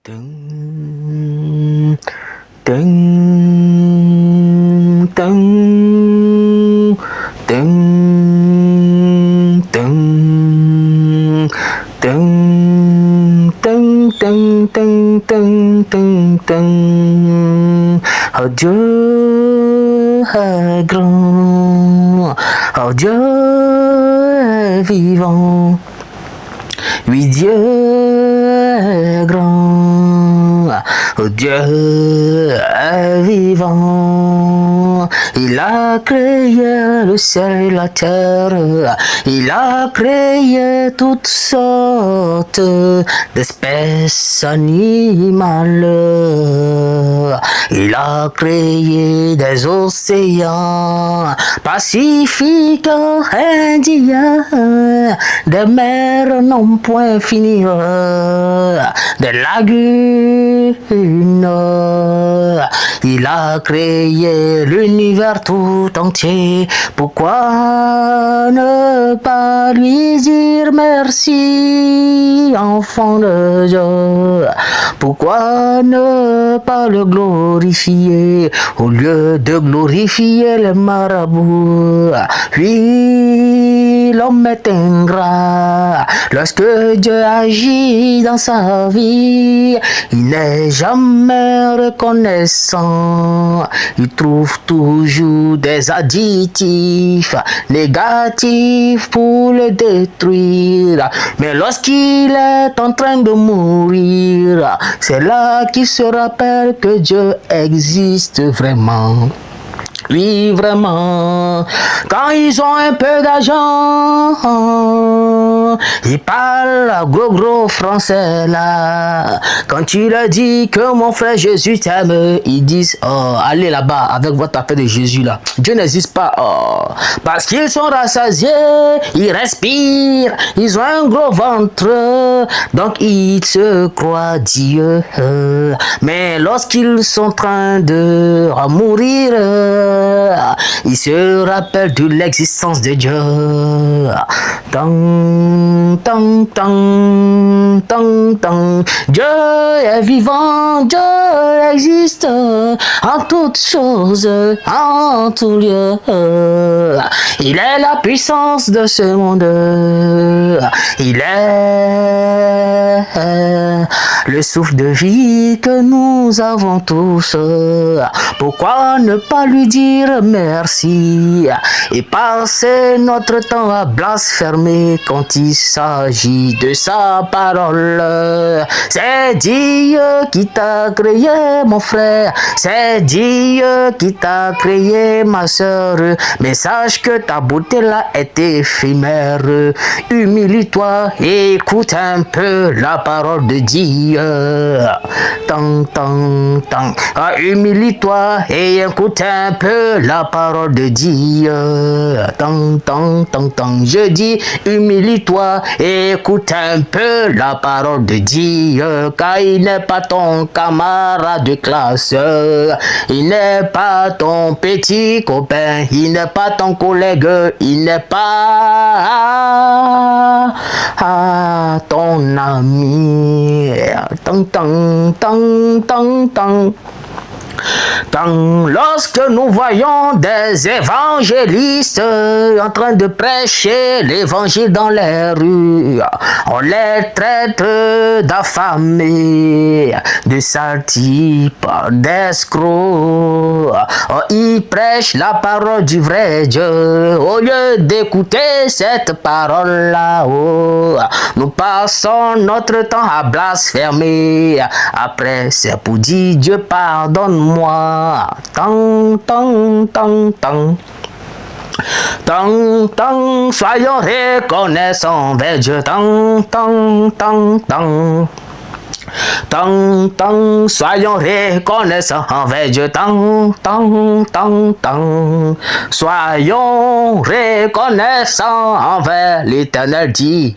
Dun, dun, dun, dun, dun, dun, dun, dun, dun, dun, dun, dun. Oh Dieu est grand, oh Dieu est vivant, oui Dieu est grand, oh Dieu est vivant. Il a créé le ciel et la terre, il a créé toutes sortes d'espèces animales. Il a créé des océans, Pacifique, Indien, des mers non point finir, des lagunes. Il a créé l'univers tout entier. Pourquoi ne pas lui dire merci, enfant de Dieu? Pourquoi ne pas le glorifier au lieu de glorifier les marabouts? Oui, l'homme est ingrat. Lorsque Dieu agit dans sa vie, il n'est jamais reconnaissant. Il trouve toujours des additifs négatifs pour le détruire. Mais lorsqu'il est en train de mourir, c'est là qu'il se rappelle que Dieu existe vraiment. Oui, vraiment. Quand ils ont un peu d'argent, ils parlent gros français là. Quand tu leur dis que mon frère Jésus t'aime, ils disent oh, allez là-bas avec votre affaire de Jésus là. Dieu n'existe pas. Oh. Parce qu'ils sont rassasiés, ils respirent, ils ont un gros ventre, donc ils se croient Dieu. Mais lorsqu'ils sont en train de mourir, il se rappelle de l'existence de Dieu. Tang, tang, tang, tang, tang. Dieu est vivant, Dieu existe en toutes choses, en tout lieu. Il est la puissance de ce monde. Il est le souffle de vie que nous avons tous. Pourquoi ne pas lui dire merci et passer notre temps à blasphémer quand il s'agit de sa parole? C'est Dieu qui t'a créé, mon frère, c'est Dieu qui t'a créé, ma soeur, mais sache que ta beauté là est éphémère. Humilie-toi et écoute un peu la parole de Dieu. Tang, tang, tang. Humilie-toi et écoute un peu la parole de Dieu. Tang, tang, tang, tang. Je dis, humilie-toi et écoute un peu la parole de Dieu, car il n'est pas ton camarade de classe, il n'est pas ton petit copain, il n'est pas ton collègue, il n'est pas ton ami. Tang, tang, tang, tang, tang. Quand lorsque nous voyons des évangélistes en train de prêcher l'évangile dans les rues, on les traite d'affamés, de sales types, d'escrocs. Ils prêchent la parole du vrai Dieu. Au lieu d'écouter cette parole-là, nous passons notre temps à blasphémer. Après, c'est pour dire Dieu pardonne-moi. Tang, tang, tang, tang. Tang, tang, soyons reconnaissants vers Dieu. Tang, tang, tang, tang. Tang, tang, soyons reconnaissants envers Dieu. Tang, tang, tang, tang. Soyons reconnaissants envers l'Éternel Dieu.